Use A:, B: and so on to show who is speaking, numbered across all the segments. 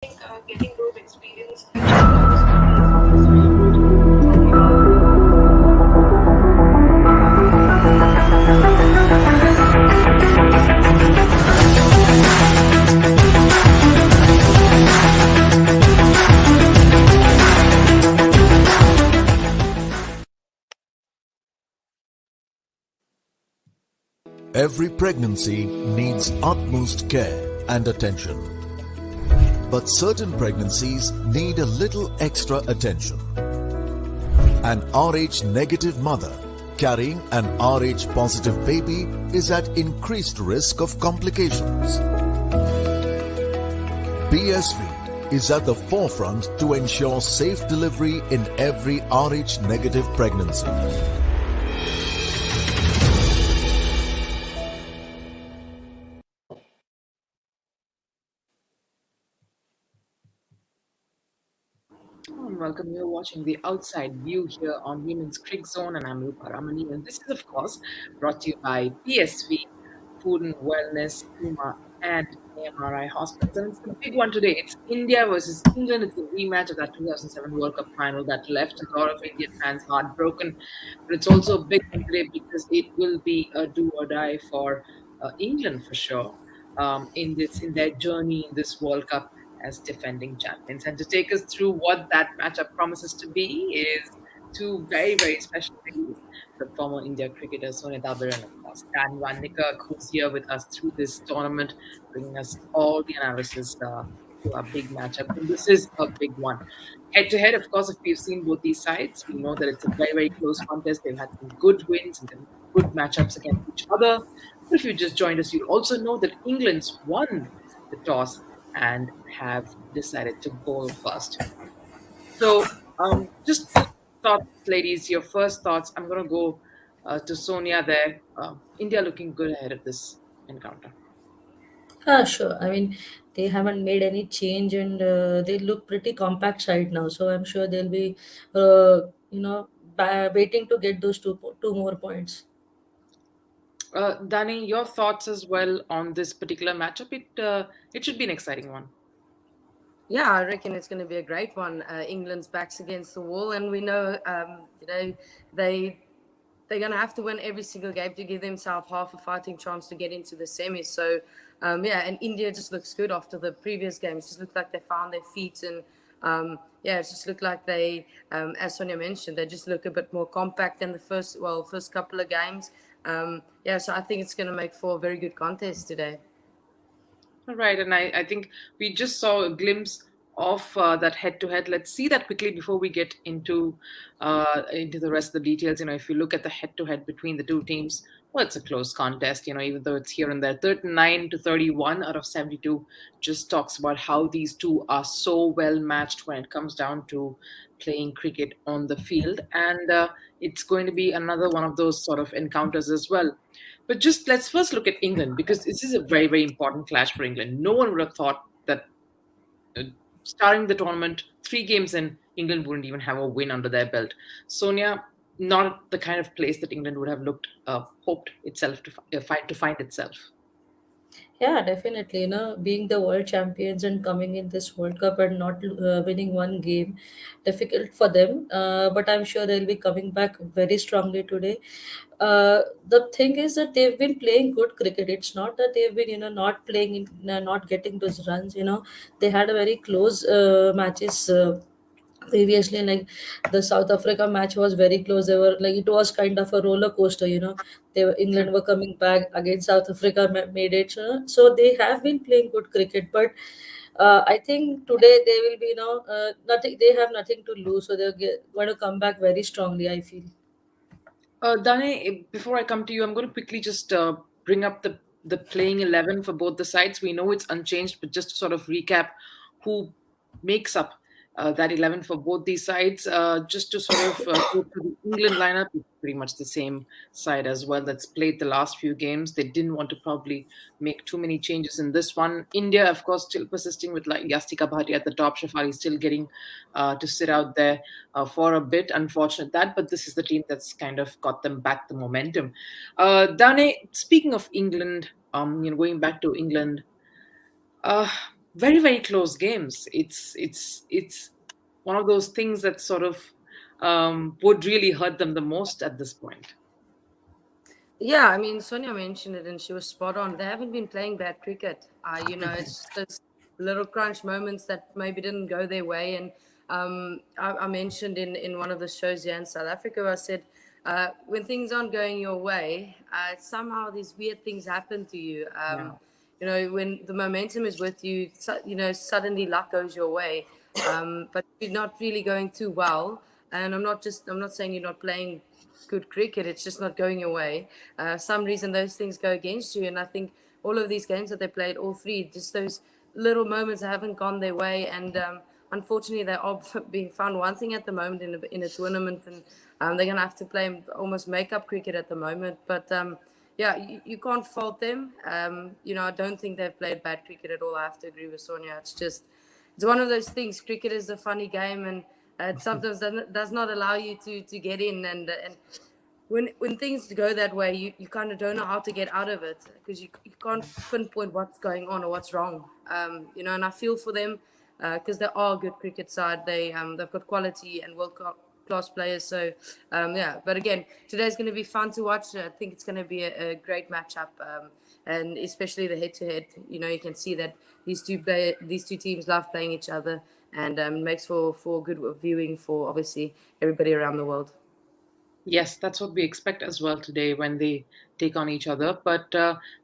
A: Getting those experience actually.
B: Every pregnancy needs utmost care and attention. But certain pregnancies need a little extra attention. An RH negative mother carrying an RH positive baby is at increased risk of complications. BSV is at the forefront to ensure safe delivery in every RH negative pregnancy.
A: Welcome. You're watching the outside view here on Women's Crick Zone, and I'm Rupa Ramani. And this is, of course, brought to you by PSV, Food and Wellness, Puma, and AMRI Hospitals. And it's a big one today. It's India versus England. It's a rematch of that 2007 World Cup final that left a lot of Indian fans heartbroken. But it's also a big one today because it will be a do or die for England for sure in their journey in this World Cup as defending champions. And to take us through what that matchup promises to be is two very, very special ladies, the former India cricketer Sonia Dabir and, of course, Dan Van Niekerk, who's here with us through this tournament, bringing us all the analysis to our big matchup. And this is a big one. Head to head, of course, if we've seen both these sides, we know that it's a very, very close contest. They've had some good wins and some good matchups against each other. But if you just joined us, you'll also know that England's won the toss and have decided to bowl first. So, just thoughts, ladies, your first thoughts. I'm going to go to Sonia there. India looking good ahead of this encounter.
C: Sure. I mean, they haven't made any change and they look pretty compact side now. So I'm sure they'll be, waiting to get those two more points.
A: Dani, your thoughts as well on this particular matchup. It should be an exciting one.
D: Yeah, I reckon it's going to be a great one. England's backs against the wall, and we know, they're going to have to win every single game to give themselves half a fighting chance to get into the semis. So, and India just looks good after the previous games. It just looked like they found their feet, and it just looked like they, as Sonia mentioned, they just look a bit more compact than the first couple of games. So I think it's going to make for a very good contest today.
A: All right, and I think we just saw a glimpse of that head-to-head. Let's see that quickly before we get into the rest of the details. If you look at the head-to-head between the two teams, well, it's a close contest. Even though it's here and there, 39-31 out of 72 just talks about how these two are so well matched when it comes down to playing cricket on the field, and it's going to be another one of those sort of encounters as well. But just let's first look at England, because this is a very, very important clash for England. No one would have thought that starting the tournament, 3 games in, England wouldn't even have a win under their belt. Sonia, not the kind of place that England would have hoped itself to find itself.
C: Yeah, definitely. Being the world champions and coming in this World Cup and not winning one game, difficult for them. But I'm sure they'll be coming back very strongly today. The thing is that they've been playing good cricket. It's not that they've been, not playing, not getting those runs. They had a very close matches. Previously, like the South Africa match was very close. They were like, it was kind of a roller coaster. England were coming back against South Africa, made it. So they have been playing good cricket, but I think today they will be, nothing. They have nothing to lose, so going to come back very strongly, I feel.
A: Dane, before I come to you, I'm going to quickly just bring up the playing 11 for both the sides. We know it's unchanged, but just to sort of recap who makes up that 11 for both these sides, just to sort of go through the England lineup. It's pretty much the same side as well that's played the last few games. They didn't want to probably make too many changes in this one. India, of course, still persisting with like Yastika Bhatia at the top. Shafali still getting to sit out there for a bit. Unfortunate that, but this is the team that's kind of got them back the momentum. Dane, speaking of England, going back to England, very, very close games. It's one of those things that sort of would really hurt them the most at this point.
D: Yeah, I mean, Sonia mentioned it and she was spot on. They haven't been playing bad cricket. It's just those little crunch moments that maybe didn't go their way. And I mentioned in one of the shows here in South Africa, I said, when things aren't going your way, somehow these weird things happen to you.
A: Yeah.
D: When the momentum is with you, suddenly luck goes your way. But you're not really going too well. And I'm not saying you're not playing good cricket. It's just not going your way. Some reason those things go against you, and I think all of these games that they played, all three, just those little moments that haven't gone their way, and unfortunately they are being found wanting at the moment in a tournament, and they're gonna have to play almost make-up cricket at the moment. But yeah, you can't fault them. I don't think they've played bad cricket at all. I have to agree with Sonia. It's one of those things. Cricket is a funny game, and it sometimes does not allow you to get in. And when things go that way, you kind of don't know how to get out of it because you can't pinpoint what's going on or what's wrong. And I feel for them because they are a good cricket side. They've got quality and world class players. So yeah, but again, today's going to be fun to watch. I think it's going to be a great matchup, and especially the head to head. You can see that these two teams love playing each other, and makes for good viewing for obviously everybody around the world.
A: Yes, that's what we expect as well today when they take on each other. But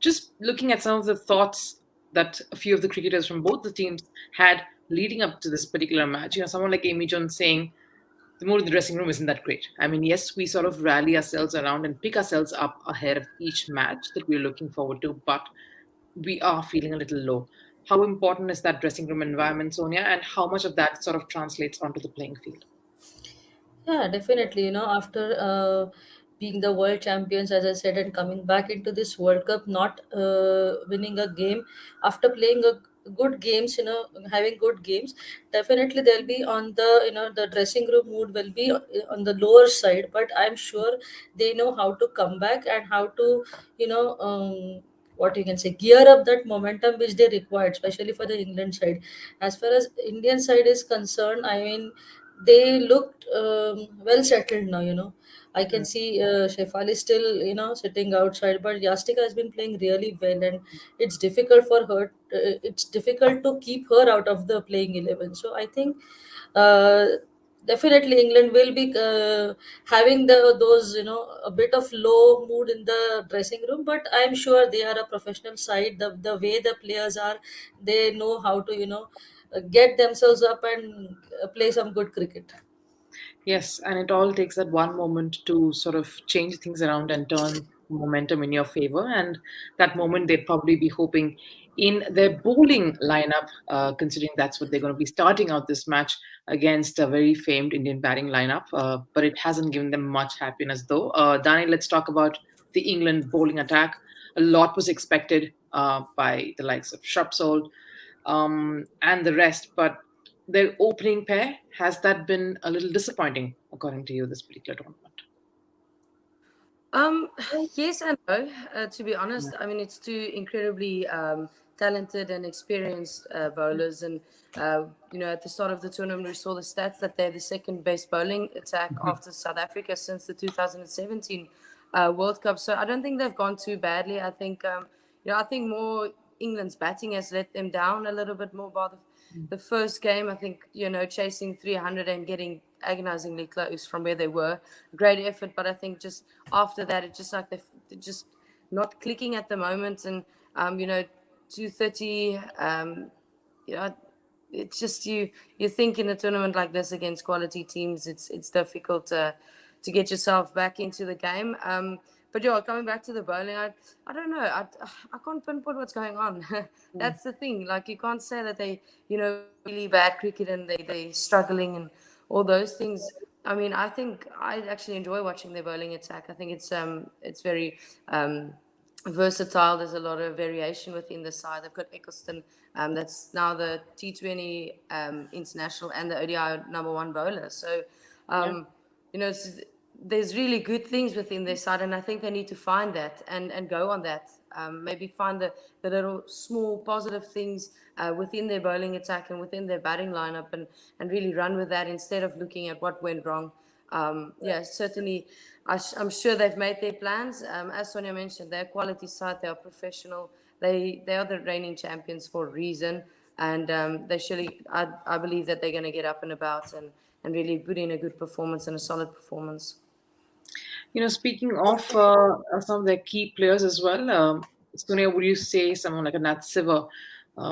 A: just looking at some of the thoughts that a few of the cricketers from both the teams had leading up to this particular match, someone like Amy Jones saying the mood in the dressing room isn't that great. I mean, yes, we sort of rally ourselves around and pick ourselves up ahead of each match that we're looking forward to, but we are feeling a little low. How important is that dressing room environment, Sonia, and how much of that sort of translates onto the playing field?
C: Yeah, definitely. After being the world champions, as I said, and coming back into this World Cup, not winning a game, after playing a good games, having good games, definitely they'll be on the dressing room mood will be on the lower side. But I'm sure they know how to come back and how to, what you can say, gear up that momentum which they required, especially for the England side. As far as Indian side is concerned, I mean, they looked well settled now. I can see Shefali still sitting outside, but Yastika has been playing really well, and it's difficult for her. It's difficult to keep her out of the playing 11. So I think uh, definitely England will be having those a bit of low mood in the dressing room, but I'm sure they are a professional side. The way the players are, they know how to get themselves up and play some good cricket.
A: Yes, and it all takes that one moment to sort of change things around and turn momentum in your favor. And that moment, they'd probably be hoping in their bowling lineup, considering that's what they're going to be starting out this match against a very famed Indian batting lineup. But it hasn't given them much happiness, though. Dani, let's talk about the England bowling attack. A lot was expected by the likes of Shrubsole and the rest, but their opening pair, has that been a little disappointing, according to you, this particular tournament?
D: Um, yes and no. To be honest, I mean it's two incredibly talented and experienced bowlers, and at the start of the tournament we saw the stats that they're the second best bowling attack
A: Mhm.
D: after South Africa since the 2017 World Cup. So I don't think they've gone too badly. I think more England's batting has let them down a little bit more by the first game. I think chasing 300 and getting agonizingly close from where they were, great effort. But I think just after that, it's just like they're just not clicking at the moment. And 230. You know, it's just you think in a tournament like this against quality teams, it's difficult to get yourself back into the game. But yeah, coming back to the bowling, I don't know. I can't pinpoint what's going on. That's the thing. Like you can't say that they really bad cricket and they struggling and all those things. I mean, I think I actually enjoy watching their bowling attack. I think it's very versatile. There's a lot of variation within the side. They've got Eccleston, that's now the T20 international and the ODI number one bowler. So,
A: Yeah.
D: um, you know, it's, there's really good things within their side, and I think they need to find that and go on that. Maybe find the little small positive things within their bowling attack and within their batting lineup, and really run with that instead of looking at what went wrong. Yeah, certainly. I'm sure they've made their plans. As Sonia mentioned, they're a quality side. They are professional. They are the reigning champions for a reason, and they surely. I believe that they're going to get up and about and really put in a good performance and a solid performance.
A: Speaking of some of their key players as well, Sonia, would you say someone like a Nat Siver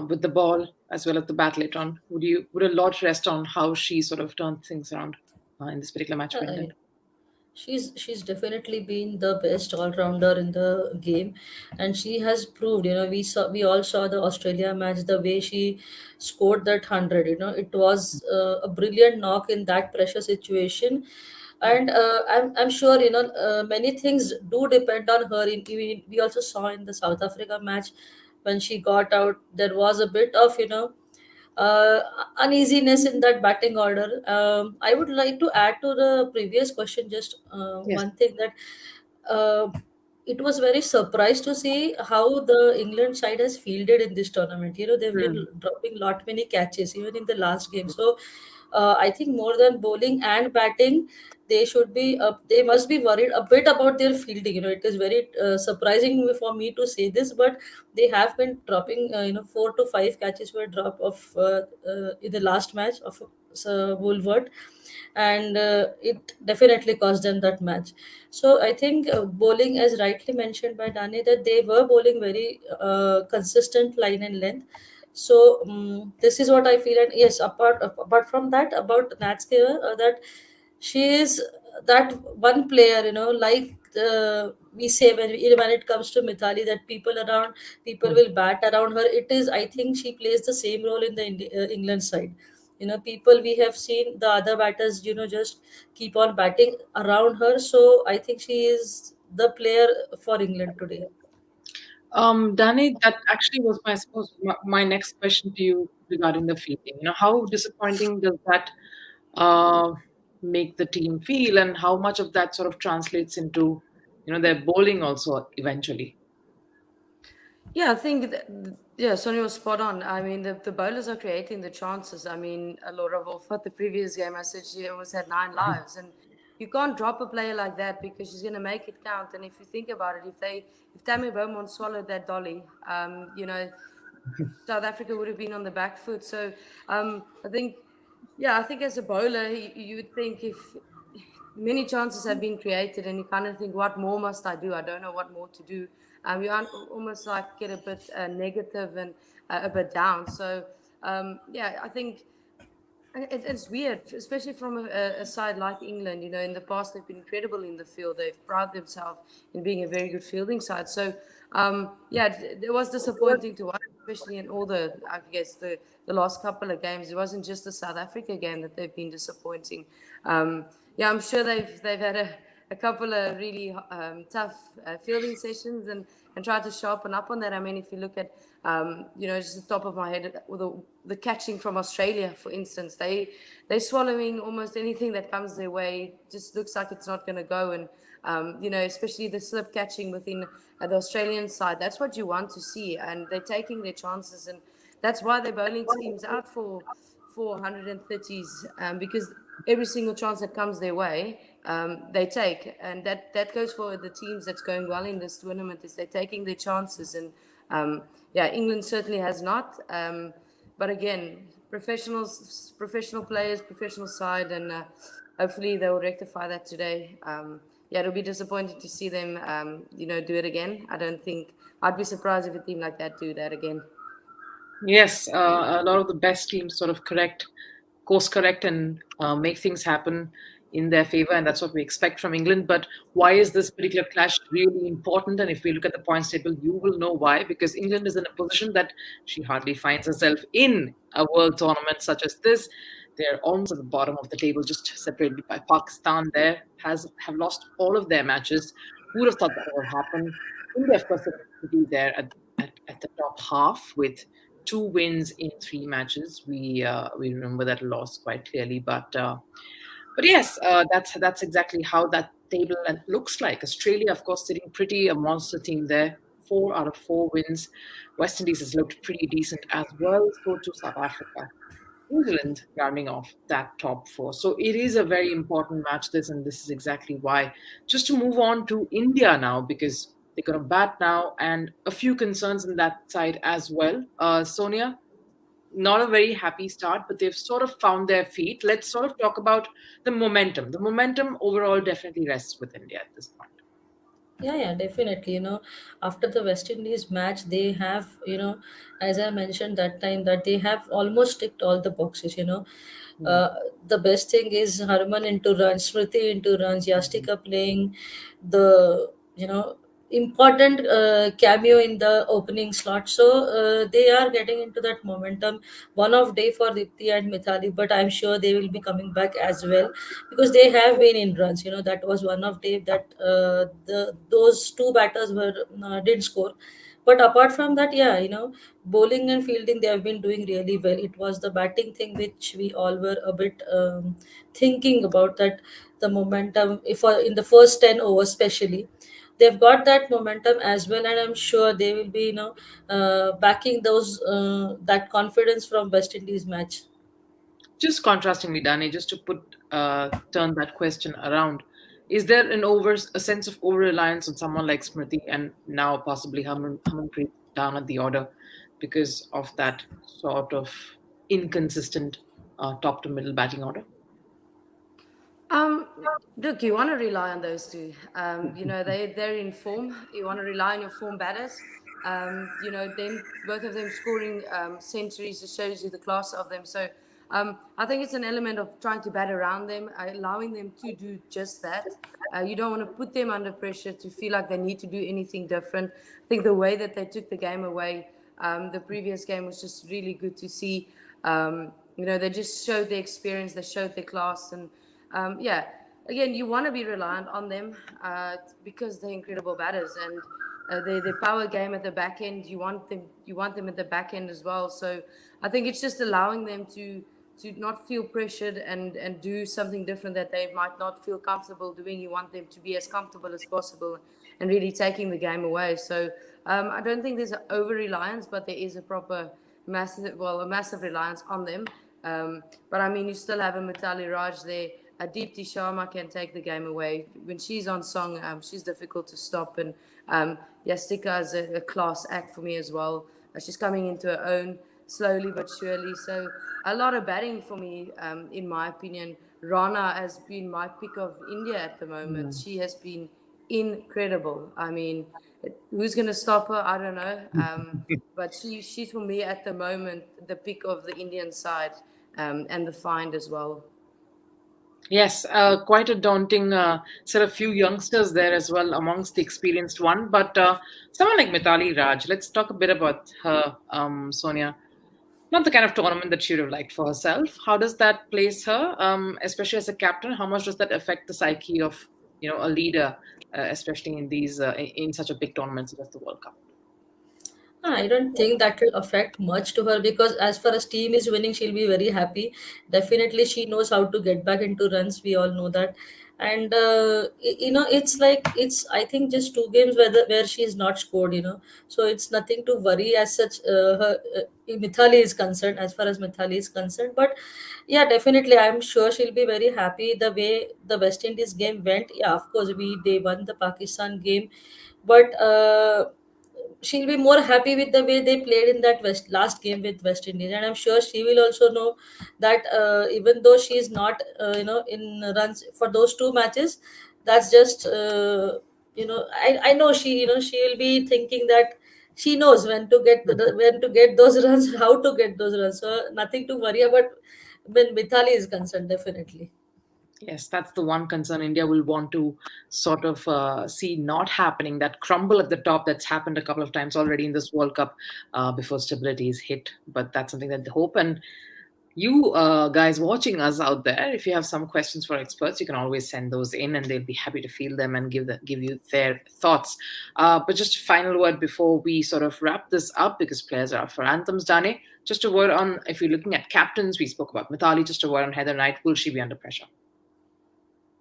A: with the ball as well as the bat later on? Would a lot rest on how she sort of turned things around in this particular match for
C: I
A: England?
C: she's definitely been the best all rounder in the game, and she has proved. We all saw the Australia match, the way she scored that 100. It was a brilliant knock in that pressure situation, and I'm sure many things do depend on her. We also saw in the South Africa match when she got out, there was a bit of uh, uneasiness in that batting order. I would like to add to the previous question just
A: Yes.
C: one thing that uh, it was very surprised to see how the England side has fielded in this tournament. They've been
A: Hmm.
C: dropping lot many catches even in the last game. So I think more than bowling and batting, they must be worried a bit about their fielding. It is very surprising for me to say this, but they have been dropping 4 to 5 catches were drop of in the last match of Woolworth, and it definitely cost them that match. So I think bowling, as rightly mentioned by Dani, that they were bowling very consistent line and length. So this is what I feel. And yes, apart from that, about Natsuki, that she is that one player, like we say when it comes to Mithali, that people will bat around her. It is, I think, she plays the same role in the England side. People, we have seen the other batters, just keep on batting around her. So I think she is the player for England today.
A: Danny, that actually was my, I suppose, my next question to you regarding the fielding. How disappointing does that uh, make the team feel, and how much of that sort of translates into, their bowling also eventually?
D: Yeah, I think yeah, Sonia was spot on. I mean, the bowlers are creating the chances. I mean, Laura Wolf at the previous game, I said she almost had 9 lives, and you can't drop a player like that because she's going to make it count. And if you think about it, if Tammy Beaumont swallowed that dolly, South Africa would have been on the back foot. So I think, yeah, I think as a bowler, you would think if many chances have been created, and you kind of think, what more must I do? I don't know what more to do. Almost like get a bit negative and a bit down. So yeah, I think it's weird, especially from a side like England. In the past they've been incredible in the field. They've prided themselves in being a very good fielding side. So yeah, it was disappointing to watch, especially in all I guess, the last couple of games. It wasn't just the South Africa game that they've been disappointing. Yeah, I'm sure they've had a couple of really tough fielding sessions and tried to sharpen up on that. I mean, if you look at just the top of my head, with the catching from Australia, for instance, they're swallowing almost anything that comes their way. It just looks like it's not going to go, and especially the slip catching within the Australian side. That's what you want to see, and they're taking their chances, and that's why they're bowling teams out for 130s, because every single chance that comes their way, they take, and that goes for the teams that's going well in this tournament. Is they're taking their chances, and yeah, England certainly has not. But again, professional players, professional side, and hopefully they will rectify that today. Yeah, it'll be disappointing to see them, do it again. I don't think I'd be surprised if a team like that do that again.
A: Yes, a lot of the best teams sort of course correct, and make things happen in their favor, and that's what we expect from England. But why is this particular clash really important? And if we look at the points table, you will know why. Because England is in a position that she hardly finds herself in a world tournament such as this. They're almost at the bottom of the table, just separated by Pakistan. There have lost all of their matches. Who would have thought that would happen? India, of course, to be there at the top half with 2 wins in 3 matches. We remember that loss quite clearly, but But yes, that's exactly how that table looks like. Australia, of course, sitting pretty, a monster team there. 4 out of 4 wins. West Indies has looked pretty decent as well. So to South Africa. England rounding off that top four. So it is a very important match, this, and this is exactly why. Just to move on to India now, because they're going to bat now, and a few concerns on that side as well. Sonia, not a very happy start, but they've sort of found their feet. Let's sort of talk about the momentum. The momentum overall definitely rests with India at this point.
C: Yeah, yeah, definitely. After the West Indies match, they have, as I mentioned that time, that they have almost ticked all the boxes.
A: Hmm.
C: Uh, the best thing is Harman into runs, Smriti into runs, Yastika playing the, important cameo in the opening slot. So they are getting into that momentum. One off day for Dipti and Mithali, but I'm sure they will be coming back as well because they have been in runs. That was one of day that the those two batters were didn't score. But apart from that, yeah, bowling and fielding they have been doing really well. It was the batting thing which we all were a bit thinking about, that the momentum if in the first 10 overs especially they've got that momentum as well, and I'm sure they will be backing those that confidence from West Indies match.
A: Just contrastingly, Dani, just to turn that question around, is there a sense of over reliance on someone like Smriti and now possibly Harmanpreet down at the order because of that sort of inconsistent top to middle batting order?
D: Um, Look, you want to rely on those two. They're in form. You want to rely on your form batters. Them both of them scoring centuries just shows you the class of them. So I think it's an element of trying to bat around them, allowing them to do just that. You don't want to put them under pressure to feel like they need to do anything different. I think the way that they took the game away, the previous game was just really good to see. They just showed their experience, they showed their class, and yeah, again, you want to be reliant on them because they're incredible batters, and their power game at the back end. You want them at the back end as well. So I think it's just allowing them to not feel pressured and do something different that they might not feel comfortable doing. You want them to be as comfortable as possible and really taking the game away. So I don't think there's an over reliance, but there is a a massive reliance on them. But I mean, you still have a Mithali Raj there. A Deepti Sharma can take the game away. When she's on song, she's difficult to stop. And Yastika is a class act for me as well. She's coming into her own slowly but surely. So a lot of batting for me, in my opinion. Rana has been my pick of India at the moment.
A: Mm.
D: She has been incredible. I mean, who's going to stop her? I don't know. But she's for me at the moment the pick of the Indian side, and the find as well.
A: Yes, quite a daunting set of few youngsters there as well amongst the experienced one. But someone like Mithali Raj, let's talk a bit about her, Sonia. Not the kind of tournament that she would have liked for herself. How does that place her, especially as a captain? How much does that affect the psyche of a leader, especially in these in such a big tournament such as the World Cup?
C: I don't think that will affect much to her because as far as team is winning, she'll be very happy. Definitely, she knows how to get back into runs. We all know that, and it's like it's I think just two games where she's not scored. So it's nothing to worry as such. Mithali is concerned, as far as Mithali is concerned, but yeah, definitely, I'm sure she'll be very happy the way the West Indies game went. Yeah, of course, they won the Pakistan game, but. She'll be more happy with the way they played in that last game with West Indies, and I'm sure she will also know that even though she's not in runs for those two matches, that's just I know she will be thinking that she knows when to get those runs, how to get those runs, so nothing to worry about when Mithali is concerned, definitely.
A: Yes, that's the one concern India will want to sort of see not happening. That crumble at the top that's happened a couple of times already in this World Cup before stability is hit. But that's something that they hope. And you guys watching us out there, if you have some questions for experts, you can always send those in, and they'll be happy to field them and give you their thoughts. But just a final word before we sort of wrap this up, because players are up for anthems, Dane. Just a word on, if you're looking at captains, we spoke about Mithali. Just a word on Heather Knight. Will she be under pressure?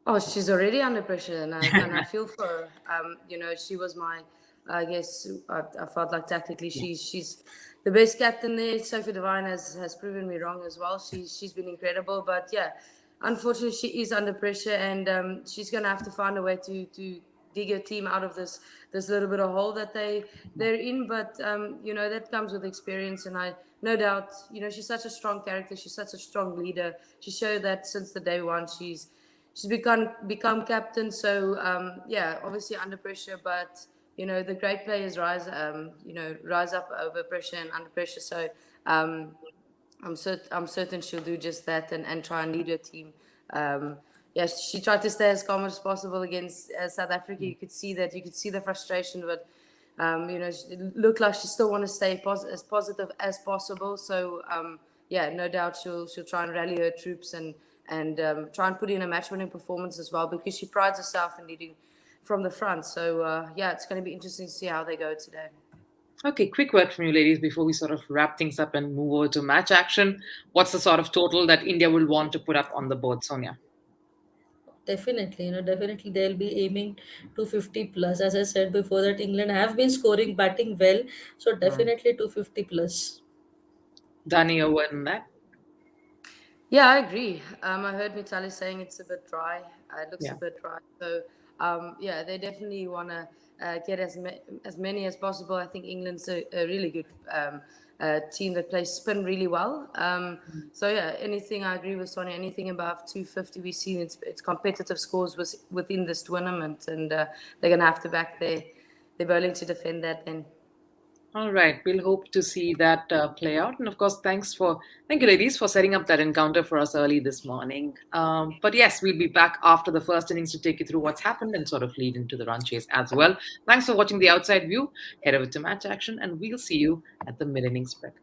D: Oh, she's already under pressure, and I feel for her. She was my, I guess, I felt like tactically
A: Yeah.
D: she's the best captain there. Sophie Devine has proven me wrong as well. She's been incredible, but yeah, unfortunately she is under pressure, and she's gonna have to find a way to dig her team out of this little bit of hole that they're in. But that comes with experience, and I no doubt she's such a strong character. She's such a strong leader. She showed that since the day one. She's become captain. So yeah, obviously under pressure, but the great players rise up over pressure and under pressure. So um, I'm certain she'll do just that and try and lead her team. Yeah, she tried to stay as calm as possible against South Africa. You could see the frustration, but it looked like she still want to stay as positive as possible. So yeah, no doubt she'll try and rally her troops and try and put in a match-winning performance as well, because she prides herself in leading from the front. So yeah, it's going to be interesting to see how they go today.
A: Okay, quick word from you, ladies, before we sort of wrap things up and move over to match action. What's the sort of total that India will want to put up on the board, Sonia?
C: Definitely, definitely they'll be aiming to 50 plus. As I said before, that England have been scoring, batting well, so
A: Hmm.
C: definitely to 50 plus.
A: Danny, a word on that?
D: Yeah, I agree. I heard Mithali saying it's a bit dry. It looks a
A: Yeah.
D: bit dry. So, yeah, they definitely want to get as many as possible. I think England's a really good team that plays spin really well. So, yeah, anything, I agree with Sonia, anything above 250, we've seen it's competitive scores within this tournament, and they're going to have to back their bowling to defend that then.
A: All right, we'll hope to see that play out. And of course, thank you, ladies, for setting up that encounter for us early this morning. But yes, we'll be back after the first innings to take you through what's happened and sort of lead into the run chase as well. Thanks for watching the outside view. Head over to match action, and we'll see you at the mid innings spread.